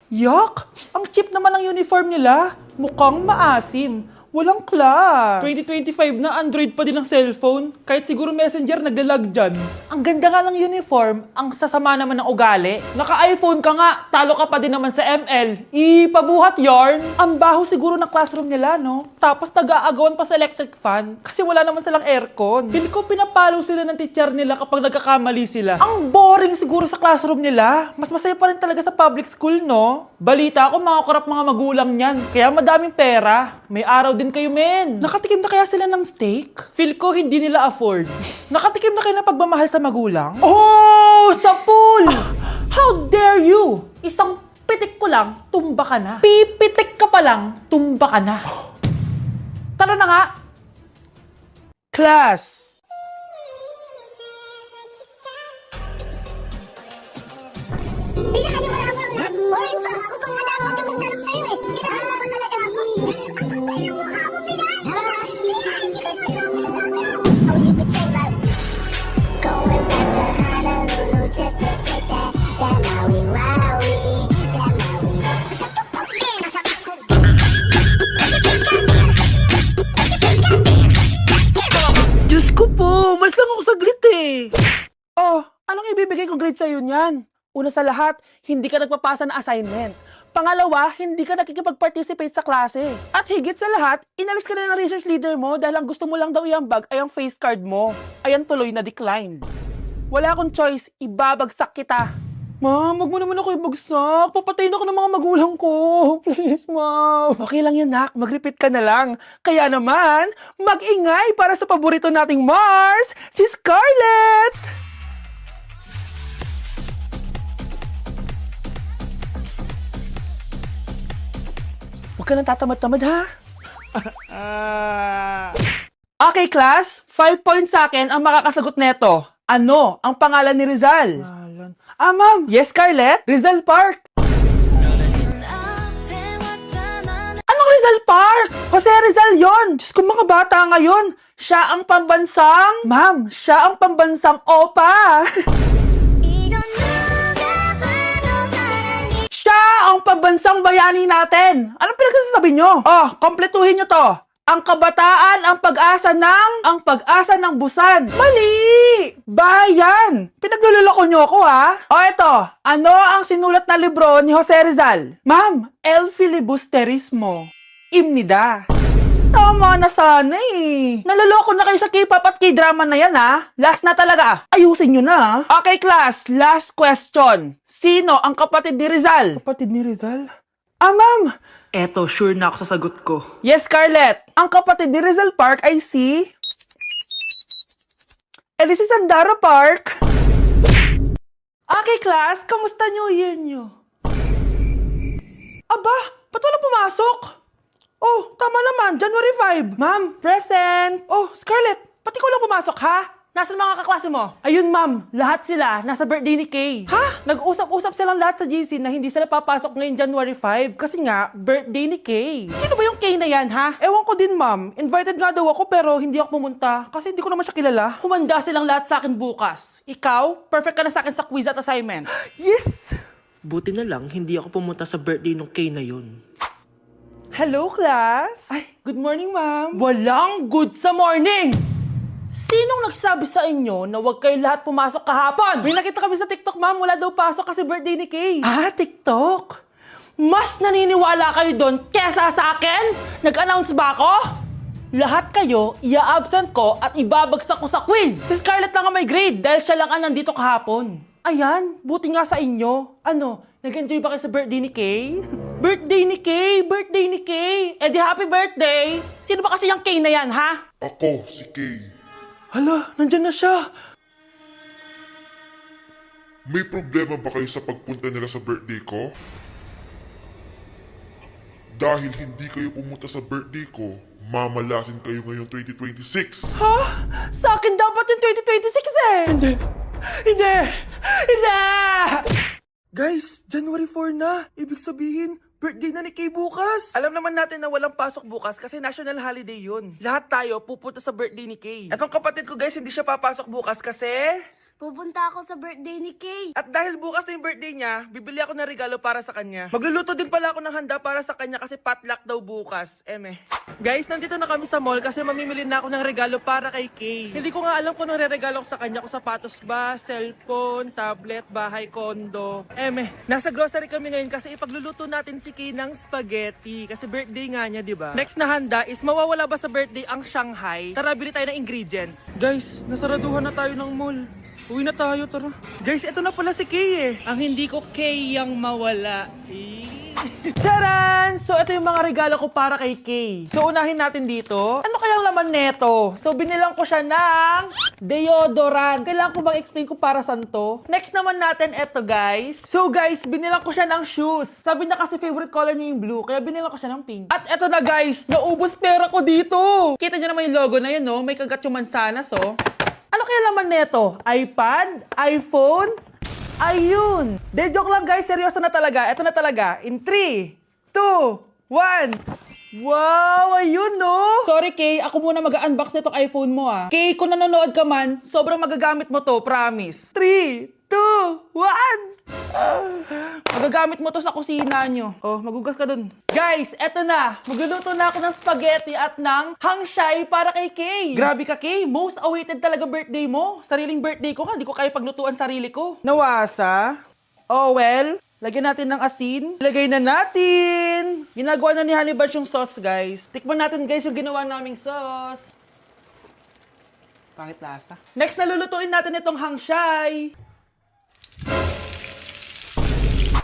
Yak! Ang cheap naman ng uniform nila. Mukhang maasim. Walang class. 2025 na Android pa din ang cellphone. Kahit siguro Messenger naglalag dyan. Ang ganda nga ng uniform, ang sasama naman ng ugali. Naka-iPhone ka nga, talo ka pa din naman sa ML. Ipabuhat yarn. Ang baho siguro ng classroom nila, no? Tapos nag-aagawan pa sa electric fan kasi wala naman silang aircon. Feel ko pinapalo sila ng teacher nila kapag nagkakamali sila. Ang boring siguro sa classroom nila. Mas masaya pa rin talaga sa public school, no? Balita ko mga korap mga magulang niyan. Kaya madaming pera. May araw din kayo, men. Nakatikim na kaya sila ng steak? Feel ko hindi nila afford. Nakatikim na kayo ng pagmamahal sa magulang? Oh! Sa pool! How dare you! Isang pitik ko lang, tumba ka na. Pipitik ka pa lang, tumba ka na. Tara na nga! Class! Pinaniwala mo lang na boring pa ako pa nga dapat yung magtanong sa'yo eh. Pinahan mo ba talaga ako? Ang kapal yung mukha mo, pinahan mo ba? Pinahan kita na sa amin sa amin. Oh, you could say that. Going back to Honolulu just to get that Maui Wowie. That Maui. Sa tuktok din, sa tuktok din. Diyos ko po, mas lang ako saglit eh. Oh, anong ibibigay kong grade sa'yo niyan? Una sa lahat, hindi ka nagpapasa ng assignment. Pangalawa, hindi ka nakikipag-participate sa klase. At higit sa lahat, inalis ka na ng research leader mo dahil ang gusto mo lang daw iambag ay ang face card mo. Ayan tuloy na decline. Wala akong choice, ibabagsak kita. Ma'am, wag mo naman ako ibagsak. Papatayin ako ng mga magulang ko. Please, ma'am. Okay lang yan, nak. Mag-repeat ka na lang. Kaya naman, mag-ingay para sa paborito nating Mars, si Scarlett! Huwag ka nang tatamad-tamad, ha? Okay, class. 5 points sa akin ang makakasagot neto. Ano ang pangalan ni Rizal? Ma'am. Yes, Scarlett? Rizal Park. Anong Rizal Park? Jose Rizal yon. Diyos ko, mga bata ngayon. Siya ang pambansang... Ma'am, siya ang pambansang opa. Siya ang pambansang bayani natin. Anong pinagsasabi nyo? Oh, kompletuhin nyo to. Ang kabataan, ang pag-asa ng busan. Mali! Bayan! Pinagluloko nyo ako, ha? O eto, ano ang sinulat na libro ni Jose Rizal? Ma'am, El Filibusterismo. Imnida. Tama na sana eh. Naloloko na kayo sa K-pop at K-drama na yan, ha? Last na talaga. Ayusin nyo na. Okay, class. Last question. Sino ang kapatid ni Rizal? Kapatid ni Rizal? Ma'am. Eto, sure na ako sa sagot ko. Yes, Scarlett. Ang kapatid ni Rizal Park ay si... si Sandara Park. Okay, class. Kamusta New Year nyo? Aba, ba't walang pumasok? Oh, tama naman. January 5. Ma'am, present. Oh, Scarlett, ba't ikaw lang pumasok, ha? Nasaan mga kaklase mo? Ayun, ma'am. Lahat sila. Nasa birthday ni Kay. Ha? Nag-usap-usap silang lahat sa GC na hindi sila papasok ngayon January 5 kasi nga, birthday ni Kay. Sino ba yung Kay na yan, ha? Ewan ko din, ma'am. Invited nga daw ako pero hindi ako pumunta kasi hindi ko naman siya kilala. Humanda silang lahat sa akin bukas. Ikaw, perfect ka na sa akin sa quiz at assignment. Yes! Buti na lang, hindi ako pumunta sa birthday nung Kay na yun. Hello, class! Ay, good morning, ma'am. Walang good sa morning! Sinong nagsabi sa inyo na huwag kayo lahat pumasok kahapon? May nakita kami sa TikTok, ma'am. Wala daw pasok kasi birthday ni Kay. TikTok? Mas naniniwala kayo doon kesa sa akin? Nag-announce ba ako? Lahat kayo, ia-absent ko at ibabagsak ko sa quiz. Si Scarlett lang ang may grade dahil siya lang ang nandito kahapon. Ayan, buti nga sa inyo. Ano, nag-enjoy ba kayo sa birthday ni Kay? Birthday ni Kay! Birthday ni Kay! Eh di happy birthday! Sino ba kasi yung Kay na yan, ha? Ako, si Kay. Hala, nandyan na siya. May problema ba kayo sa pagpunta nila sa birthday ko? Dahil hindi kayo pumunta sa birthday ko, mamalasin kayo ngayong 2026. Ha? Sa akin dapat yung 2026 eh! Hindi! Hindi! Hindi! Guys, January 4 na. Ibig sabihin, birthday na ni Kay bukas. Alam naman natin na walang pasok bukas kasi national holiday yun. Lahat tayo pupunta sa birthday ni Kay. Etong kapatid ko guys, hindi siya papasok bukas kasi Pupunta ako sa birthday ni Kay. At dahil bukas na yung birthday niya, bibili ako ng regalo para sa kanya. Magluluto din pala ako ng handa para sa kanya kasi potluck daw bukas. Guys, nandito na kami sa mall kasi mamimili na ako ng regalo para kay Kay. Hindi ko nga alam kung anong regalo ko sa kanya. Kung sapatos ba, cellphone, tablet, bahay, kondo. Nasa grocery kami ngayon kasi ipagluluto natin si Kay ng spaghetti. Kasi birthday nga niya, di ba? Next na handa is mawawala ba sa birthday ang Shanghai? Tara, bili tayo ng ingredients. Guys, nasaraduhan na tayo ng mall. Uwi na tayo, tara. Guys, ito na pala si Kay eh. Ang hindi ko Kay yang mawala. Charan! So, ito yung mga regalo ko para kay Kay. So, unahin natin dito. Ano kayang laman neto? So, binilang ko siya ng deodorant. Kailangan ko bang explain ko para saan to? Next naman natin, ito guys. So, guys, binilang ko siya ng shoes. Sabi niya kasi favorite color niya yung blue, kaya binilang ko siya ng pink. At ito na guys, naubos pera ko dito. Kita niyo naman yung logo na yun, no? May kagat yung mansanas, oh. Ano kaya laman neto? iPad? iPhone? Ayun! De, joke lang guys, seryoso na talaga. Ito na talaga. In 3, 2, 1. Wow, ayun no! Sorry Kay, ako muna mag-unbox nitong iPhone mo ah. Kay, kung nanonood ka man, sobrang magagamit mo to, promise. 3, 2, 1! Magagamit mo to sa kusina nyo. Oh, magugas ka dun. Guys, eto na. Magluluto na ako ng spaghetti at ng hangshai para kay Kay. Grabe ka, Kay. Most awaited talaga birthday mo. Sariling birthday ko ka. Hindi ko kaya paglutuan sarili ko. Nawasa. Oh, well. Lagyan natin ng asin. Lagay na natin. Ginagawa na ni Honey Bunch yung sauce, guys. Tikman natin, guys, yung ginawa naming sauce. Pangit lasa. Next, nalulutuin natin itong hangshai.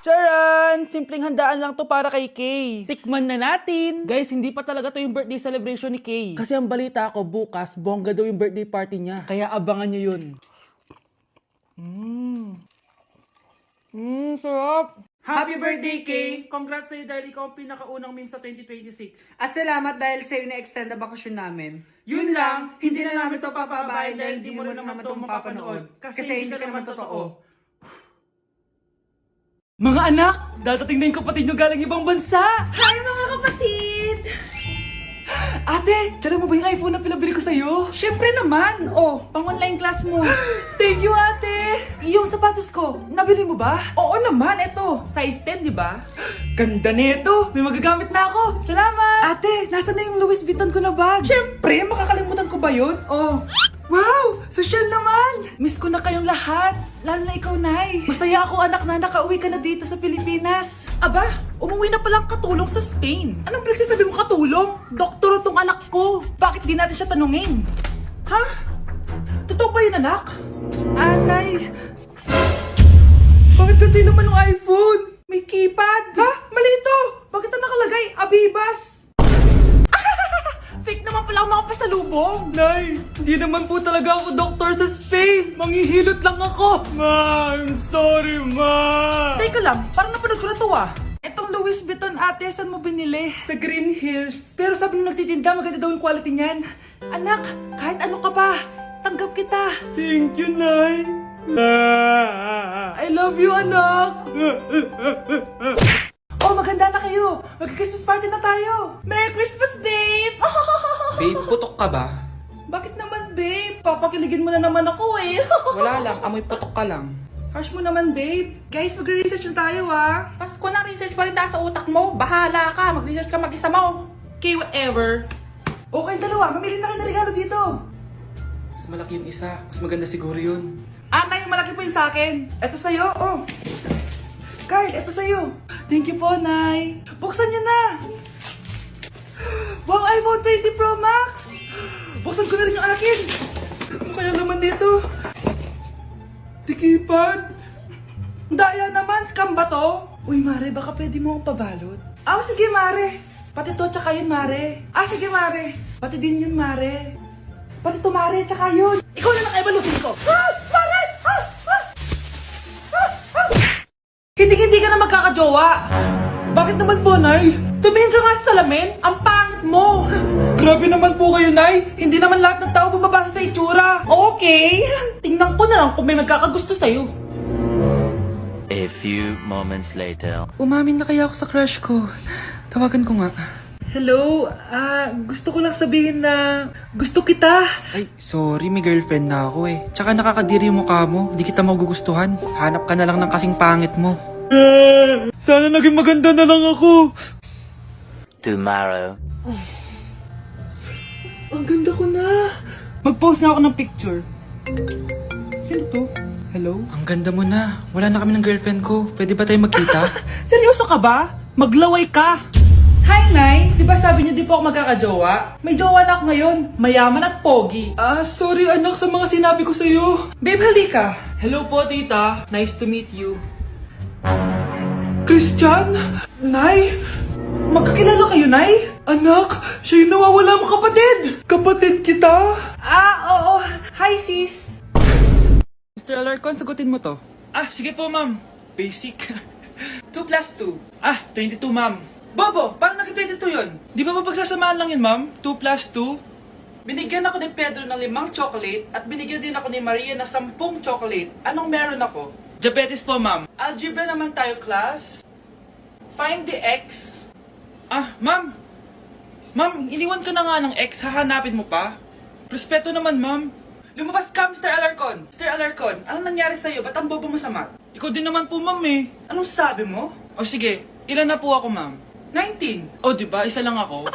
Charan! Simpleng handaan lang to para kay Kay. Tikman na natin. Guys, hindi pa talaga to yung birthday celebration ni Kay. Kasi ang balita ko, bukas, bongga daw yung birthday party niya. Kaya abangan niyo yun. Sarap! Happy birthday, Kay! Congrats sa'yo dahil ikaw ang pinakaunang meme sa 2026. At salamat dahil sa'yo na-extend na bakasyon namin. Yun lang, hindi na namin to papabahay dahil di mo na naman to mapapanood. Kasi hindi ka naman totoo. Mga anak, dadating na yung kapatid nyo galing ibang bansa! Hi mga kapatid! Ate, dala mo ba yung iPhone na pinabili ko sa'yo? Siyempre naman! Oh, pang-online class mo. Thank you, ate! Yung sapatos ko, nabili mo ba? Oo naman, eto. Size 10, di ba? Ganda nito! May magagamit na ako! Salamat! Ate, nasa na yung Louis Vuitton ko na bag? Siyempre, makakalimutan ko ba yun? Oh. Wow! Social naman! Miss ko na kayong lahat! Lalo na ikaw, Nay! Masaya ako, anak, na nakauwi ka na dito sa Pilipinas! Aba, umuwi na palang katulong sa Spain. Anong pinagsasabi mo katulong? Doktor tong anak ko. Bakit di natin siya tanungin? Ha? Totoo ba yun, anak? Anay! Bakit ganti naman ng iPhone? May keypad. Ha? Mali ito. Bakit na nakalagay? Abibas. Fake naman pala ang mga pasalubong. Nay, hindi naman po talaga ako doktor sa Spain. Manghihilot lang ako. Ma, I'm sorry, ma. Teka lang, parang napanood ko na to ah. Etong Louis Vuitton ate, saan mo binili? Sa Green Hills. Pero sabi nung nagtitinda, maganda daw yung quality niyan. Anak, kahit ano ka pa, tanggap kita. Thank you, Nay. I love you, anak. Oh, maganda na kayo. Mag-Christmas party na tayo. Merry Christmas, babe. Babe, putok ka ba? Bakit naman, babe? Papakiligin mo na naman ako eh. Wala lang, amoy putok ka lang. Harsh mo naman, babe. Guys, mag-research na tayo ah. Pasko na, research pa rin nasa utak mo. Bahala ka, mag-research ka mag-isa mo. Okay, whatever. Okay, dalawa. Mamili na kayo ng regalo dito. Mas malaki yung isa, mas maganda siguro yun. Nay, yung malaki po yung sa akin. Ito sa'yo, oh. Kyle, ito sa'yo. Thank you po, Nay. Buksan niyo na. Wow, iPhone 20 Pro Max. Buksan ko na rin yung akin. Ano kaya naman dito? Tikipad. Daya naman, scam ba to? Uy, Mare, baka pwede mo akong pabalot. Sige, Mare. Pati to, tsaka yun, Mare. Sige, Mare. Pati din yun, Mare. Pati to, Mare, tsaka yun. Ikaw na nakaibalutin ko. Mare! Hindi ka na magkakajowa. Bakit naman po, Nay? Tumingin ka nga sa salamin. Ang pangit mo. Grabe naman po kayo, Nay. Hindi naman lahat ng tao bumabasa sa itsura. Okay. Tingnan ko na lang kung may magkakagusto sa'yo. A few moments later. Umamin na kaya ako sa crush ko. Tawagan ko nga. Hello, gusto ko lang sabihin na gusto kita. Ay, sorry, may girlfriend na ako eh. Tsaka nakakadiri yung mukha mo, di kita magugustuhan. Hanap ka na lang ng kasing pangit mo. Sana naging maganda na lang ako. Tomorrow. Ang ganda ko na. Mag-post na ako ng picture. Sino to? Hello? Ang ganda mo na. Wala na kami ng girlfriend ko. Pwede ba tayo magkita? Seryoso ka ba? Maglaway ka. Hi, Nay! Di ba sabi niyo di po ako magkakajowa? May jowa na ako ngayon. Mayaman at pogi. Sorry anak sa mga sinabi ko sa'yo. Babe, halika. Hello po, tita. Nice to meet you. Christian? Nay? Magkakilala kayo, Nay? Anak, siya yung nawawala mo kapatid. Kapatid kita? Oo. Hi, sis. Mr. Alarcon, sagutin mo to. Sige po, ma'am. Basic. 2 plus 2. 22, ma'am. Bobo, paano naging 22 yun? Di ba mapagsasamaan lang yun, ma'am? 2 plus 2? Binigyan ako ni Pedro ng 5 chocolate at binigyan din ako ni Maria ng 10 chocolate. Anong meron ako? Diabetes po, ma'am. Algebra naman tayo, class. Find the x. Ma'am. Ma'am, iniwan ka na nga ng ex. Hahanapin mo pa? Respeto naman, ma'am. Lumabas ka, Mr. Alarcon. Mr. Alarcon, anong nangyari sa'yo? Ba't ang bobo mo sa math? Ikaw din naman po, ma'am eh. Anong sabi mo? O sige, ilan na po ako, ma'am? 19. O, di ba? Isa lang ako.